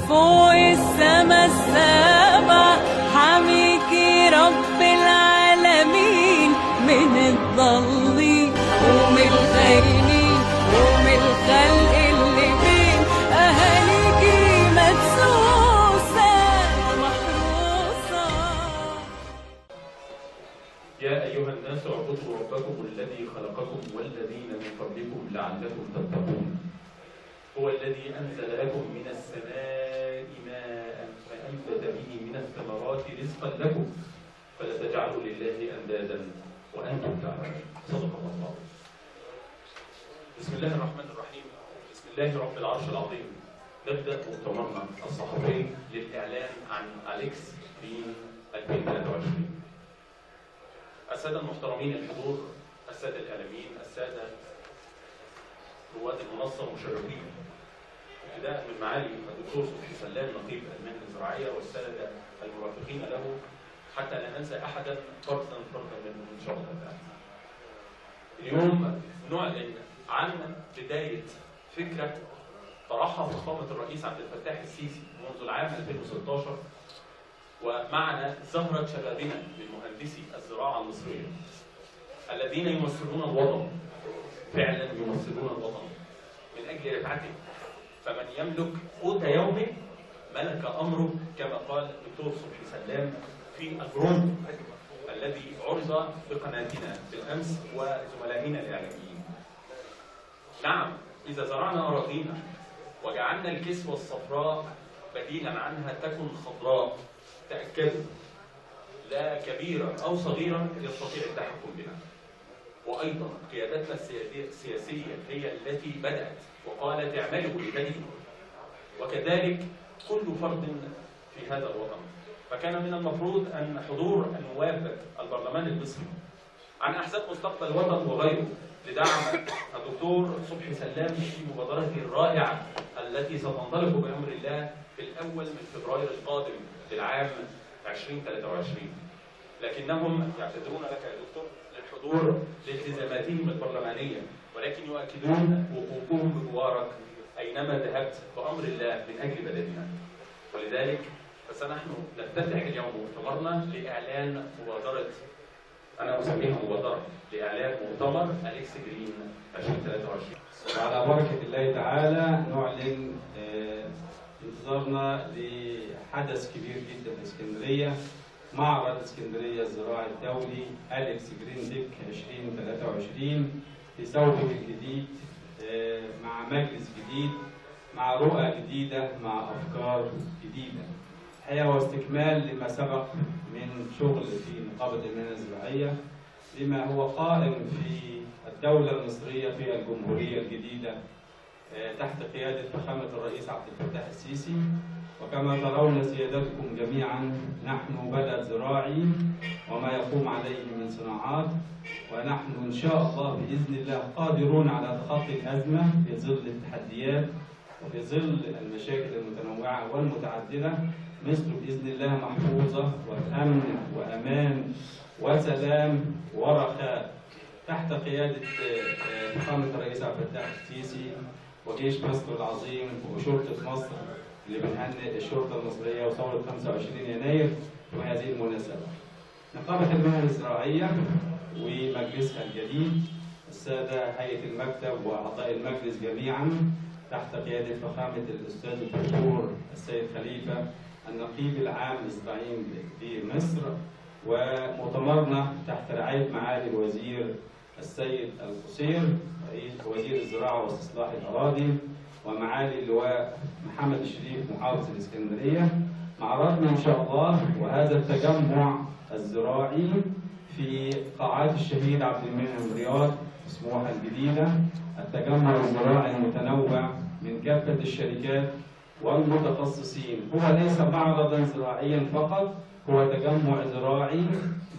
فوق السما السابع، حميكي رب العالمين من الضالين ومن الخاينين ومن الخلق اللي بين أهاليكي مدسوسة محروسة. يا أيها الناس اعبدوا ربكم الذي خلقكم والذين من قبلكم لعلكم تتقون. هو الذي أنزل لكم من السماء ماء فأنبت به من الثمرات رزقا لكم فلا تجعلوا لله أندادا وأنتم تعلمون. صدق الله. بسم الله الرحمن الرحيم. بسم الله رب العرش العظيم. نبدأ مؤتمرنا الصحفي للإعلان عن أليكس في 2023. السادة المحترمين الحضور، السادة الإعلاميين، السادة رواد المنصة المشرفين، ابتداء من معالي الدكتور صبحي سلام نقيب المهنة الزراعية والسادة المرافقين له حتى لا ننسى أحدا فردا منهم إن شاء الله تعالى. اليوم نعلن عن بداية فكرة طرحها فخامة الرئيس عبد الفتاح السيسي منذ العام 2016، ومعنا زهرة شبابنا من مهندسي الزراعة المصرية الذين يمثلون الوطن، فعلا يمثلون الوطن من أجل رفعته. فمن يملك قوت يومه ملك أمره كما قال الدكتور صبحي سلام في البرومو الذي عرض بقناتنا بالأمس وزملائنا الإعلاميين. نعم، إذا زرعنا أراضينا وجعلنا الكسوة الصفراء بديلا عنها تكن خضراء، تأكدوا لا كبيرا أو صغيرا يستطيع التحكم بنا. وأيضا قيادتنا السياسية هي التي بدأت وقالت اعملوا لبنيكم، وكذلك كل فرد في هذا الوطن. فكان من المفروض أن حضور النواب البرلمان المصري عن أحزاب مستقبل الوطن وغيره لدعم الدكتور صبحي سلام في مبادرته الرائعة التي ستنطلق بأمر الله في الأول من فبراير القادم للعام 2023. لكنهم يعتذرون لك يا دكتور للحضور لالتزاماتهم البرلمانية، ولكن يؤكدون وقوفهم بجوارك أينما ذهبت بأمر الله من أجل بلدنا. ولذلك فسنحن نفتتح اليوم مؤتمرنا لإعلان مبادرة، أنا أسميها مبادرة لإعلان مؤتمر أليكس جرين 2023. وعلى بركة الله تعالى نعلن انتظارنا لحدث كبير جدا في اسكندرية، معرض اسكندرية الزراعي الدولي أليكس جرين ديك 2023 في ثوبه الجديد، مع مجلس جديد، مع رؤى جديدة، مع أفكار جديدة. الحقيقة هو استكمال لما سبق من شغل في نقابة المهنة الزراعية، لما هو قائم في الدولة المصرية في الجمهورية الجديدة تحت قيادة فخامة الرئيس عبد الفتاح السيسي. وكما ترون سيادتكم جميعا نحن بلد زراعي وما يقوم عليه من صناعات، ونحن إن شاء الله بإذن الله قادرون على تخطي الأزمة في ظل التحديات وفي ظل المشاكل المتنوعة والمتعددة. مصر بإذن الله محفوظة وأمن وأمان وسلام ورخاء تحت قيادة فخامة الرئيس عبد الفتاح السيسي وجيش مصر العظيم وشرطة مصر اللي بنهنئ الشرطة المصرية وثورة 25 يناير في هذه المناسبة. نقابة المهن الزراعية ومجلسها الجديد، السادة هيئة المكتب وأعضاء المجلس جميعا تحت قيادة فخامة الأستاذ الدكتور السيد خليفة النقيب العام للزراعيين في مصر، ومؤتمرنا تحت رعاية معالي الوزير السيد القصير رئيس وزير الزراعة واستصلاح الأراضي، ومعالي اللواء محمد الشريف محافظ الإسكندرية. معرضنا إن شاء الله وهذا التجمع الزراعي في قاعات الشهيد عبد المنعم رياض في سموحة الجديدة، التجمع الزراعي المتنوع من كافة الشركات والمتخصصين. هو ليس معرضا زراعيا فقط، هو تجمع زراعي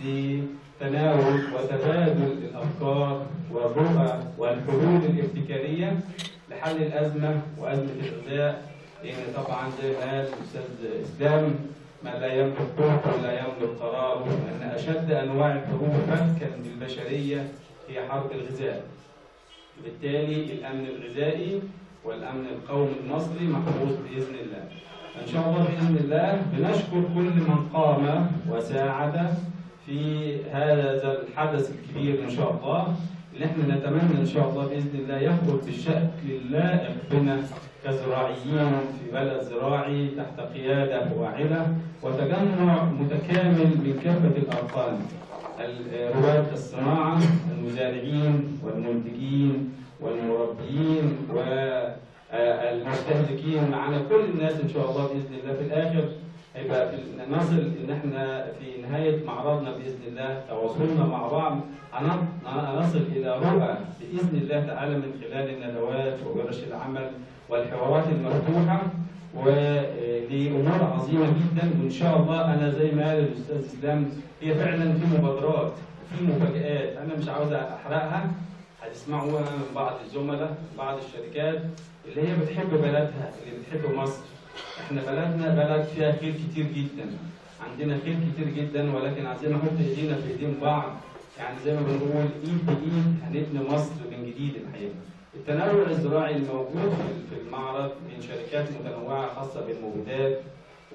لتناول وتبادل الأفكار والرؤى والحلول الابتكارية لحل الأزمة وأزمة الغذاء. لأن طبعا زي ما قال الأستاذ إسلام من لا يملك قوته لا يملك قراره، أن أشد أنواع الحروب فكا بالبشرية هي حرب الغذاء. بالتالي الأمن الغذائي والأمن القومي المصري محفوظ بإذن الله. ان شاء الله باذن الله بنشكر كل من قام وساعد في هذا الحدث الكبير ان شاء الله، اللي احنا نتمنى ان شاء الله باذن الله يخرج بالشكل اللائق بنا كزراعيين في بلد زراعي تحت قياده واعده وتجمع متكامل من كافه الاركان، رواد الصناعه، المزارعين والمنتجين والمربيين والمستهلكين، معنا كل الناس ان شاء الله باذن الله. في الاخر هيبقى نصل ان احنا في نهايه معرضنا باذن الله تواصلنا مع بعض هنصل الى رؤى باذن الله تعالى من خلال الندوات وورش العمل والحوارات المفتوحه ولامور عظيمه جدا. وان شاء الله انا زي ما قال الاستاذ اسلام هي فعلا في مبادرات في مفاجآت انا مش عاوز احرقها، هتسمعوها من بعض الزملاء بعض الشركات اللي هي بتحب بلدها اللي بتحب مصر. احنا بلدنا بلد فيها خير كتير جدا، عندنا خير كتير جدا، ولكن عايزين نحط ايدينا في ايدين بعض، يعني زي ما بنقول ايد بايد هنبني مصر من جديد. الحقيقه التنوع الزراعي الموجود في المعرض من شركات متنوعه خاصه بالمبيدات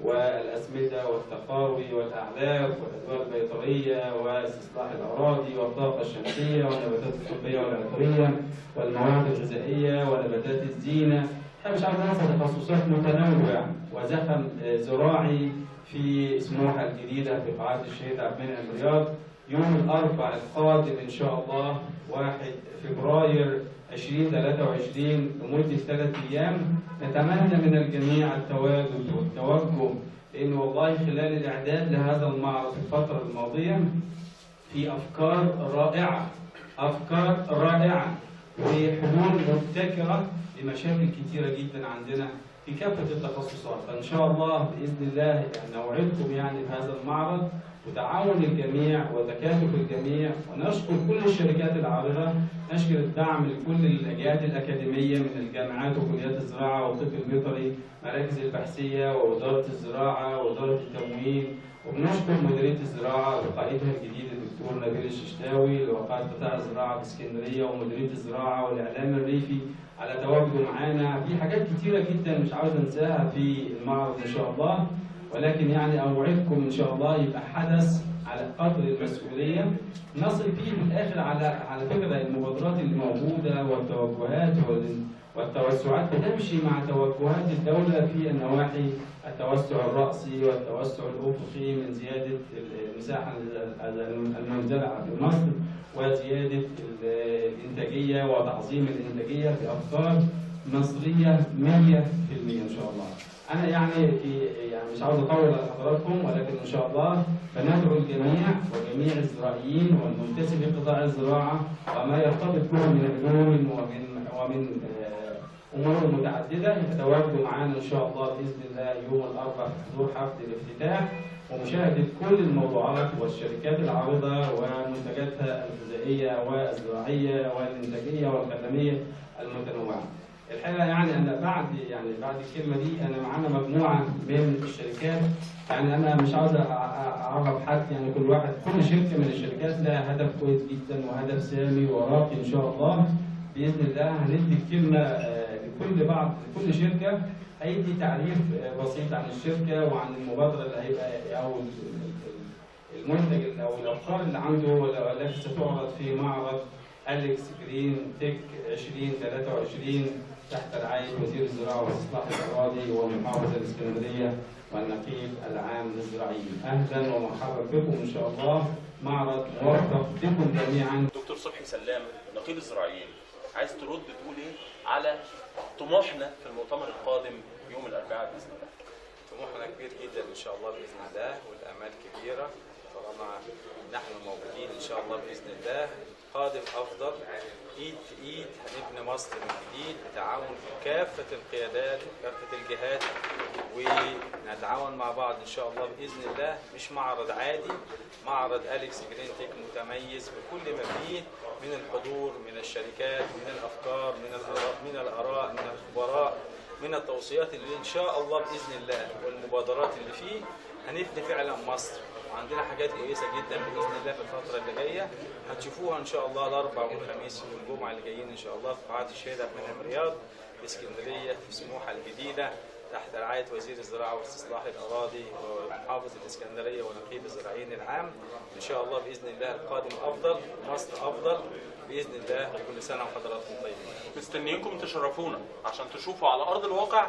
والاسمده والتقاوي والاعلاف والادويه البيطريه واستصلاح الاراضي والطاقه الشمسيه والنباتات الطبيه والعطريه والمواد الغذائيه ونباتات الزينه. احنا مش عاوزين ننسى تخصصات متنوعه وزخم زراعي في سموحه الجديده في قاعه الشهيد عبد المنعم رياض يوم الاربعاء القادم ان شاء الله 1 فبراير 2023 لمده 3 ايام. نتمنى من الجميع التواجد والتوجه، لان والله خلال الاعداد لهذا المعرض في الفتره الماضيه في افكار رائعه وحلول مبتكره لمشاكل كثيره جدا عندنا في كافه التخصصات. فان شاء الله باذن الله يعني نوعدكم يعني بهذا المعرض وتعاون الجميع وتكاتف الجميع، ونشكر كل الشركات العارضه، نشكر الدعم لكل الجهات الاكاديميه من الجامعات وكليات الزراعه والطب البيطري، مراكز البحثيه ووزاره الزراعه ووزاره التموين، وبنشكر مديريه الزراعه وقائدها الجديد الدكتور نبيل الششتاوي لوقائد قطاع الزراعه في اسكندريه ومديريه الزراعه والاعلام الريفي على تواجده معانا. في حاجات كتيره جدا مش عاوز انساها في المعرض ان شاء الله، ولكن يعني اوعدكم ان شاء الله يبقى حدث على قدر المسؤوليه نصل فيه في الاخر على فكره المبادرات اللي موجوده والتوجهات والتوسعات بتمشي مع توجهات الدوله في النواحي التوسع الرأسي والتوسع الأفقي من زيادة المساحة المنزرعة في مصر وزيادة الإنتاجية وتعظيم الإنتاجية بأفكار مصرية 100% إن شاء الله. أنا يعني مش عاوز أطول على حضراتكم، ولكن إن شاء الله بندعو الجميع وجميع الزراعيين والمنتسب لقطاع الزراعة وما يرتبط به من علوم ومن أمور متعددة يتواجدوا معانا إن شاء الله بإذن الله يوم الأربعاء في حضور حفل الافتتاح ومشاهدة كل الموضوعات والشركات العارضة ومنتجاتها الغذائية والزراعية والإنتاجية والخدمية المتنوعة. الحقيقة يعني أنا بعد الكلمة دي أنا معانا مجموعة من الشركات، يعني أنا مش عاوز أعرف حد، يعني كل شركة من الشركات لها هدف كويس جدا وهدف سامي وراقي إن شاء الله. بإذن الله هندي الكلمة لكل شركة هيدي تعريف بسيط عن الشركة وعن المبادرة اللي هيبقى أو المنتج أو الأفكار اللي عنده والتي ستعرض في معرض أليكس جرين تك 2023 تحت رعاية وزير الزراعة واستصلاح الأراضي ومحافظ الإسكندرية والنقيب العام للزراعيين. أهلا ومرحبا بكم إن شاء الله، معرض موفق بكم جميعا. دكتور صبحي سلام نقيب الزراعيين، عايز ترد تقول ايه على طموحنا في المؤتمر القادم يوم الاربعاء باذن الله؟ طموحنا كبير جدا ان شاء الله باذن الله، والامال كبيره طالما نحن موجودين ان شاء الله باذن الله. القادم افضل، ايد في ايد هنبني مصر من جديد بتعاون كافه القيادات وكافه الجهات، ونتعاون مع بعض ان شاء الله باذن الله. مش معرض عادي، معرض أليكس جرين تك متميز بكل ما فيه من الحضور، من الشركات، من الافكار، من الاراء، من الخبراء، من التوصيات اللي ان شاء الله باذن الله والمبادرات اللي فيه هنبني فعلا مصر. وعندنا حاجات كويسه جدا باذن الله في الفتره اللي جايه هتشوفوها ان شاء الله الاربعاء والخميس والجمعه اللي جايين ان شاء الله في قاعه الشهيد عبد المنعم رياض في اسكندريه في سموحه الجديده تحت رعاية وزير الزراعة واستصلاح الأراضي ومحافظ الإسكندرية ونقيب الزراعيين العام. إن شاء الله بإذن الله القادم أفضل، مصر أفضل بإذن الله. كل سنة وحضراتكم طيبين. مستنيينكم تشرفونا عشان تشوفوا على أرض الواقع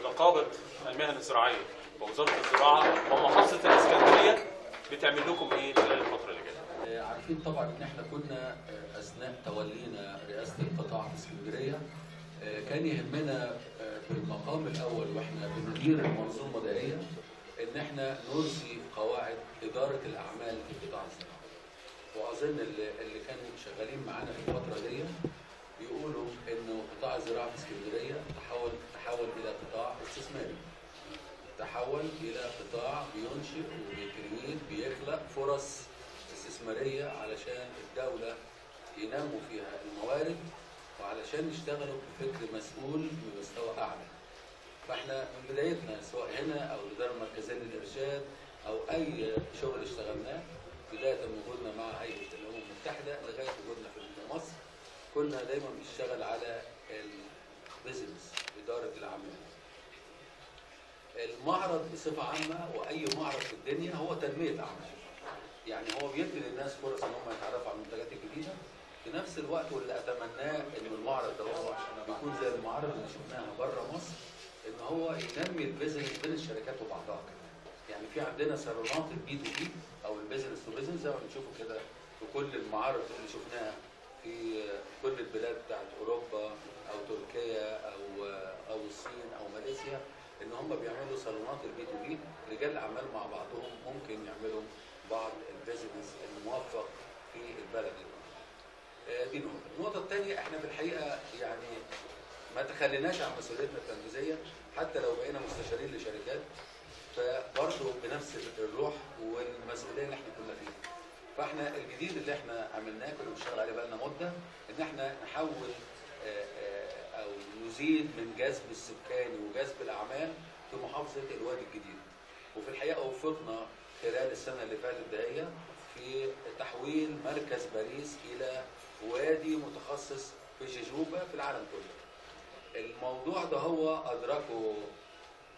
نقابة المهن الزراعية ووزارة الزراعة ومحافظة الإسكندرية بتعمل لكم إيه خلال الفترة اللي جاية. عارفين طبعا ان احنا كنا اثناء تولينا رئاسه القطاع في اسكندريه كان يهمنا في المقام الاول واحنا بندير المنظومه دهية ان احنا نرسي قواعد اداره الاعمال في قطاع الزراعه. واظن اللي كانوا شغالين معانا في الفتره دي بيقولوا انه قطاع الزراعه في اسكندريه تحول الى قطاع استثماري. تحول الى قطاع بينشئ وبيكريت بيخلق فرص استثمارية علشان الدولة ينموا فيها الموارد وعلشان يشتغلوا بفكر مسؤول بمستوى أعلى. فاحنا من بدايتنا سواء هنا أو الإدارة المركزية للإرشاد أو أي شغل اشتغلناه بداية من وجودنا مع هيئة الأمم المتحدة لغاية وجودنا في مصر كنا دايما بنشتغل على البيزنس، إدارة الأعمال. المعرض بصفة عامة وأي معرض في الدنيا هو تنمية أعمال. يعني هو بيدي للناس فرص ان هم يتعرفوا على المنتجات الجديده في نفس الوقت. واللي اتمناه ان المعرض ده هو بيكون زي المعارض اللي شفناها بره مصر ان هو ينمي البيزنس بين الشركات وبعضها كده. يعني في عندنا صالونات البي تو بي او البيزنس تو بيزنس زي ما بنشوفه كده في كل المعارض اللي شفناها في كل البلاد بتاعت اوروبا او تركيا او الصين او ماليزيا، ان هم بيعملوا صالونات البي تو بي. رجال الاعمال مع بعضهم ممكن يعملوا بعض البيزنس الموفق في البلد. دي نقطة. النقطة الثانية احنا في الحقيقة يعني ما تخليناش عن مسؤوليتنا التنفيذية حتى لو بقينا مستشارين لشركات، فبرضه بنفس الروح والمسؤولية اللي احنا كنا فيها. فاحنا الجديد اللي احنا عملناه كنا بنشتغل عليه بقالنا مدة ان احنا نحول او نزيد من جذب السكاني وجذب الاعمال في محافظة الوادي الجديد. وفي الحقيقة وفقنا خلال السنة اللي فاتت دهية في تحويل مركز باريس إلى وادي متخصص في جوجوبا في العالم كله. الموضوع ده هو أدركه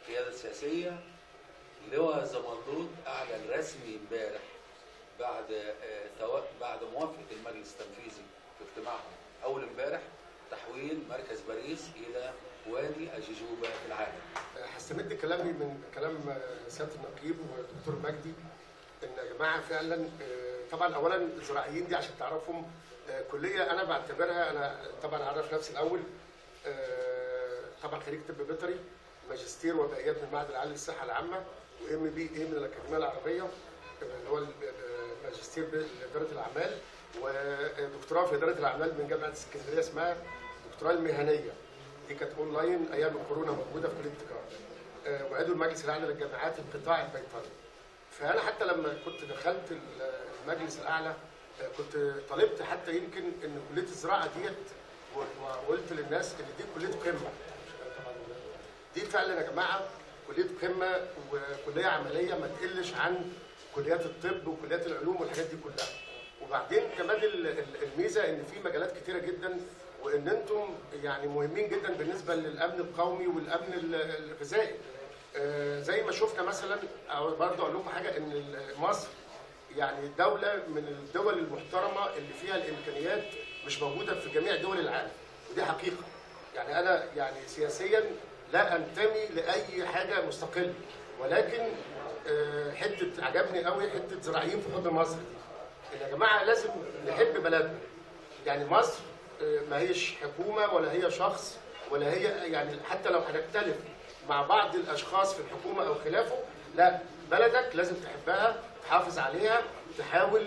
القيادة السياسية. لواء زمردود أعلن رسمي امبارح بعد موافقة المجلس التنفيذي في اجتماعهم أول امبارح تحويل مركز باريس إلى وادي جوجوبا في العالم. هستمد كلامي من كلام سياده النقيب والدكتور مجدي ان يا جماعه فعلا طبعا اولا الزراعيين دي عشان تعرفهم كليه انا بعتبرها، انا طبعا اعرف نفسي الاول طبعا خريج طب بيطري، ماجستير وبائيات من المعهد العالي للصحه العامه، وام بي اي من الاكاديميه العربيه اللي هو الماجستير باداره الاعمال، ودكتوراه في اداره الاعمال من جامعه اسكندريه اسمها الدكتوراه المهنيه. دي كانت اونلاين ايام الكورونا موجوده في كليه التجاره. وعضو المجلس الاعلى للجامعات القطاع البيطري. فانا حتى لما كنت دخلت المجلس الاعلى كنت طالبت حتى يمكن ان كليه الزراعه ديت، وقلت للناس ان دي كليه قمه. دي فعلا يا جماعه كليه قمه وكليه عمليه ما تقلش عن كليات الطب وكليات العلوم والحاجات دي كلها. وبعدين كمان الميزه ان في مجالات كتيره جدا وان انتم يعني مهمين جدا بالنسبه للامن القومي والامن الغذائي. زي ما شفنا مثلا، او برضه اقول لكم حاجه، ان مصر يعني دوله من الدول المحترمه اللي فيها الامكانيات مش موجوده في جميع دول العالم، ودي حقيقه. يعني انا يعني سياسيا لا انتمي لاي حاجه مستقله، ولكن حته عجبني قوي حته زراعيين في حوض مصر دي. يا جماعه لازم نحب بلدنا. يعني مصر ما هيش حكومه ولا هي شخص ولا هي يعني حتى لو هنختلف مع بعض الاشخاص في الحكومه او خلافه، لا، بلدك لازم تحبها، تحافظ عليها، تحاول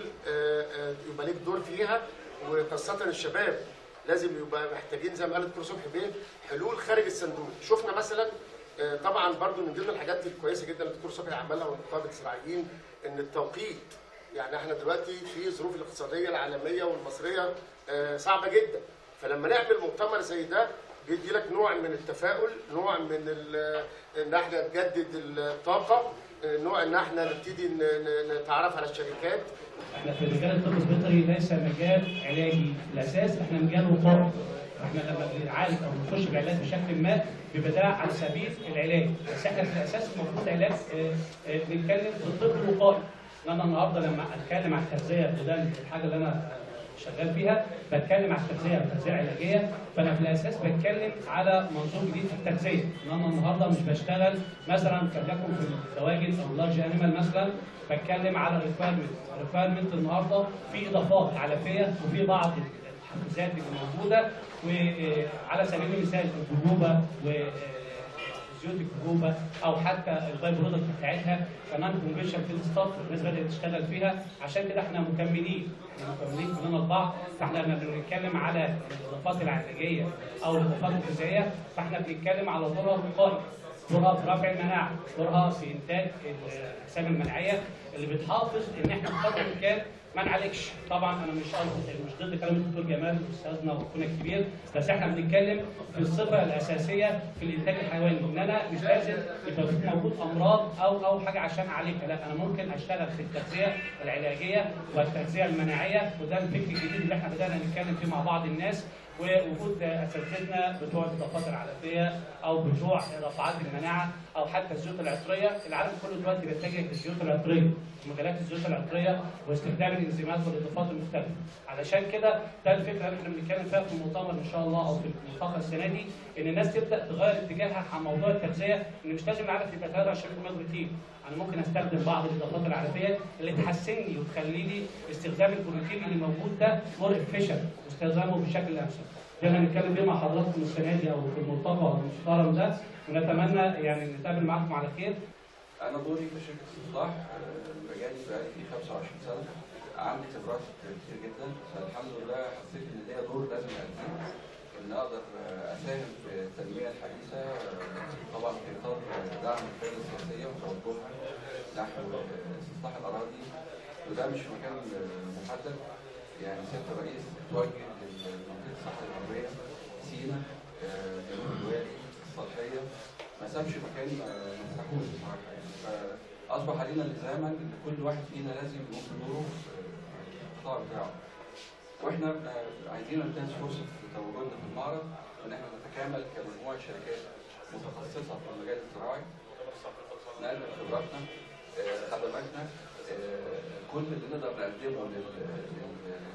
يبقى ليك دور فيها. وخاصه الشباب لازم يبقى محتاجين زي ما قال الدكتور صبحي بيه حلول خارج الصندوق. شفنا مثلا طبعا برضو من ضمن الحاجات الكويسه جدا اللي الدكتور صبحي عملها ونقابه الزراعيين ان التوقيت. يعني احنا دلوقتي في الظروف الاقتصاديه العالميه والمصريه صعبه جدا، فلما نعمل مؤتمر زي ده بيدي لك نوع من التفاؤل، نوع من ان احنا نجدد الطاقه، نوع ان احنا نبتدي نتعرف على الشركات. احنا في مجال الطب البيطري ليس مجال علاجي، الاساس احنا مجال وقائي. احنا لما بنعالج او بنخش بعلاج بشكل ما بيبقى ده على سبيل العلاج، بس احنا في الاساس المفروض علاج بنتكلم في الطب الوقائي. انا النهارده لما اتكلم عن التغذيه وده الحاجه اللي انا شغال فيها، بتكلم عن التغذيه علاجيه، فانا في الاساس بتكلم على منظور جديد في التغذيه. ان انا النهارده مش بشتغل مثلا فليكن في الدواجن او اللارج انيمال مثلا، بتكلم على الريكويرمنت النهارده في اضافات علفيه وفي بعض الحفزات اللي موجوده، وعلى سبيل المثال الجوجوبا وزيوت الجوجوبا او حتى الباي برودكت بتاعتها كمان كونفشن في الستاف الناس بدات تشتغل فيها. عشان كده احنا مكملين كلنا لبعض. فاحنا لما بنتكلم على الاضافات العلاجيه او الاضافات الغذائيه فاحنا بنتكلم على دورها الوقائي، دورها في رفع المناعه، دورها في انتاج الاجسام المناعيه اللي بتحافظ ان احنا بقدر الامكان ما نعالجش. طبعا انا مش ضد كلام الدكتور جمال استاذنا واخونا الكبير، بس احنا بنتكلم في الصفه الاساسيه في الانتاج الحيواني، ان انا مش لازم يبقى في موجود امراض او حاجه عشان اعالجها، لا انا ممكن اشتغل في التغذيه العلاجيه والتغذيه المناعيه، وده الفكر الجديد اللي احنا بدانا نتكلم فيه مع بعض الناس، ووجود اساتذتنا بتوع الاضافات العلفيه او بتوع رفعات المناعه او حتى الزيوت العطريه. العالم كله دلوقتي بيتجه للزيوت العطريه، مجالات الزيوت العطريه واستخدام الانزيمات والاضافات المختلفه. علشان كده ده الفكره اللي احنا بنتكلم فيها في المؤتمر ان شاء الله او في الملتقى السنه دي، ان الناس تبدا تغير اتجاهها عن موضوع التغذيه، ان مش لازم العلف يبقى 23% بروتين، انا ممكن استخدم بعض الاضافات العلفيه اللي تحسنني وتخلي لي استخدام البروتين اللي موجود ده مور افيشنت واستخدامه بشكل امثل. ده اللي هنتكلم بيه مع حضراتكم السنه دي او في الملتقى المحترم ده، ونتمنى يعني نتقابل معاكم على خير. أنا دوري في شركة إصلاح مجالي بقالي فيه 25 سنة، عندي خبرات كتير جدا، فالحمد لله حسيت إن ليا دور لازم أديه، إن أقدر أساهم في التنمية الحديثة، طبعا في إطار دعم القيادة السياسية وتوجهها نحو استصلاح الأراضي، وده مش مكان محدد، يعني سيادة الرئيس توجه لمنطقة الصحراء الغربية، سينا، جنوب الوادي، الصالحية، ما سابش مكان ما فتحوش بصراحه يعني. فاصبح علينا لزاما ان كل واحد فينا لازم يقوم بدوره في القطاع بتاعه. واحنا عايزين ننتهز فرصه تواجدنا في المعرض ان احنا نتكامل كمجموعه شركات متخصصه في المجال الزراعي، نقدم خبراتنا، خدماتنا، كل اللي نقدر نقدمه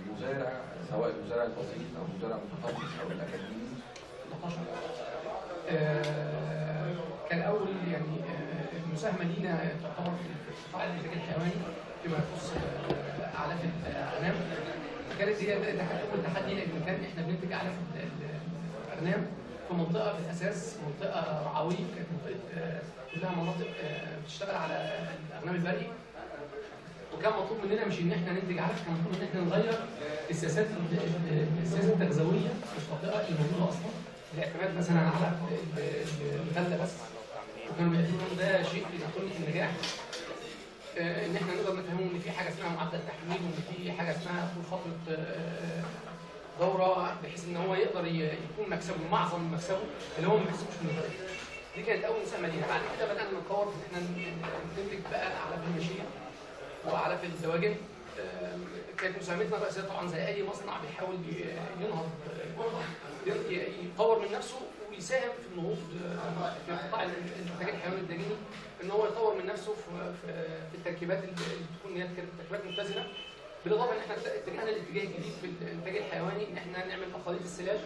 للمزارع، سواء المزارع البسيط او المزارع المتخصص او الاكاديمي. كان اول يعني المساهمه لينا تعتبر في قطاع الانتاج الحيواني فيما يخص اعلاف الاغنام. كانت هي ده كان اول تحدي، لان كان احنا بننتج اعلاف الاغنام في منطقه في الاساس منطقه رعويه، كانت منطقه كلها مناطق بتشتغل على الاغنام البري، وكان مطلوب مننا مش ان احنا ننتج علف، كان مطلوب ان احنا نغير السياسه التغذويه في المنطقه الموجوده اصلا، الاعتماد مثلا على الغله بس، وكانوا بيعتبروا ده شيء بيدخلني في النجاح، ان احنا نقدر نفهمهم ان في حاجه اسمها معدل تحميل، وان في حاجه اسمها طول فتره دوره، بحيث ان هو يقدر يكون مكسبه معظم مكسبه اللي هو ما بيحسبوش من الغله. دي كانت اول مساهمه لينا. بعد كده بدانا نتطور في ان احنا ننتج بقى اعلاف الماشيه واعلاف الدواجن. كانت مساهمتنا الرئيسيه طبعا زي اي مصنع بيحاول ينهض يطور من نفسه ويساهم في النهوض في قطاع الانتاج الحيواني الداجني، ان هو يطور من نفسه في التركيبات اللي تكون هي تركيبات متزنه، بالاضافه ان احنا اتجهنا لاتجاه جديد في الانتاج الحيواني ان احنا نعمل مخاليط السلاج،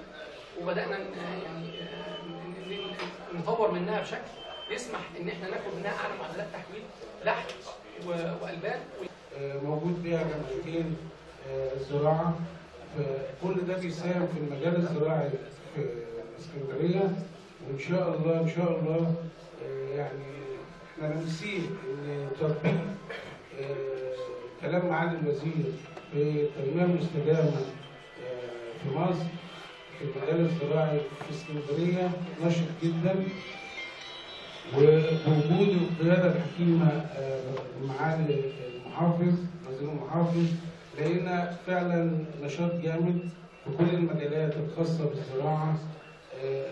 وبدانا يعني نطور منها بشكل يسمح ان احنا ناخد منها اعلى معدلات تحويل لحم والبان. موجود بيها جمعيتين الزراعه، كل ده بيساهم في المجال الزراعي في اسكندريه، وان شاء الله ان شاء الله يعني احنا نسيب ان تطبيق كلام معالي الوزير في التنميه المستدامه في مصر في المجال الزراعي في اسكندريه نشط جدا، ووجود القياده الحكيمه معالي المحافظ وزير المحافظ لقينا فعلا نشاط جامد في كل المجالات الخاصه بالزراعه.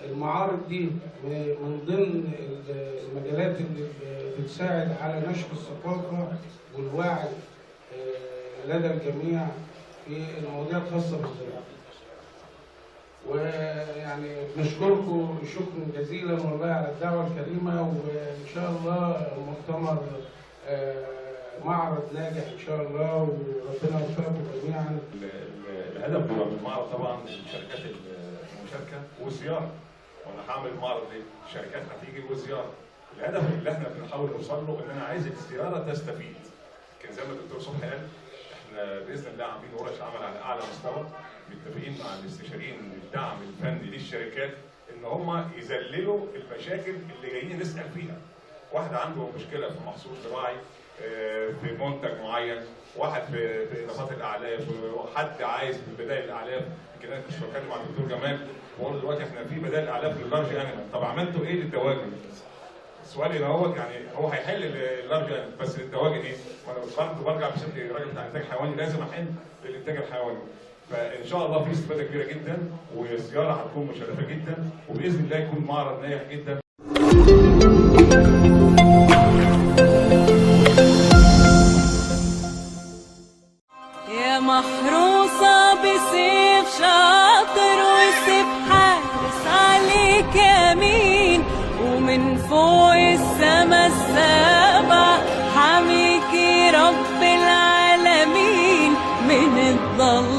المعارض دي من ضمن المجالات اللي بتساعد على نشر الثقافه والوعي لدى الجميع في المواضيع الخاصه بالزراعه. ويعني بنشكركم شكرا جزيلا والله على الدعوة الكريمة، وإن شاء الله المؤتمر معرض ناجح إن شاء الله، وربنا يوفقكم جميعا. الهدف بيبقى من المعرض طبعا الشركات المشاركة والزيارة، وأنا هعمل معرض الشركات هتيجي والزيارة. الهدف اللي احنا بنحاول نوصل له ان انا عايز الزيارة تستفيد. كان زي ما الدكتور صبحي قال احنا باذن الله عاملين ورش عمل على اعلى مستوى، متفقين مع الاستشاريين الدعم الفني للشركات ان هم يذللوا المشاكل اللي جايين نسال فيها. واحد عنده مشكله في محصول زراعي في منتج معين، واحد في اضافات الاعلاف، وحد عايز بدائل الاعلاف. يمكن انا كنت بتكلم مع الدكتور جمال بقول دلوقتي احنا في بدائل الاعلاف لللارج انيمال، طب عملتوا ايه للدواجن؟ سؤالي دوت يعني هو هيحل اللارج انيمال بس الدواجن ايه؟ وانا برضه برجع بشكل راجل بتاع انتاج حيواني لازم احل للانتاج الحيواني. فان شاء الله في استفاده كبيره جدا، والزياره هتكون مشرفه جدا، وباذن الله يكون معرض ناجح جدا. يا محروسة بسيف شاطر وسيف حارس عليك يمين، ومن فوق السما السابع حميكي رب العالمين من الضل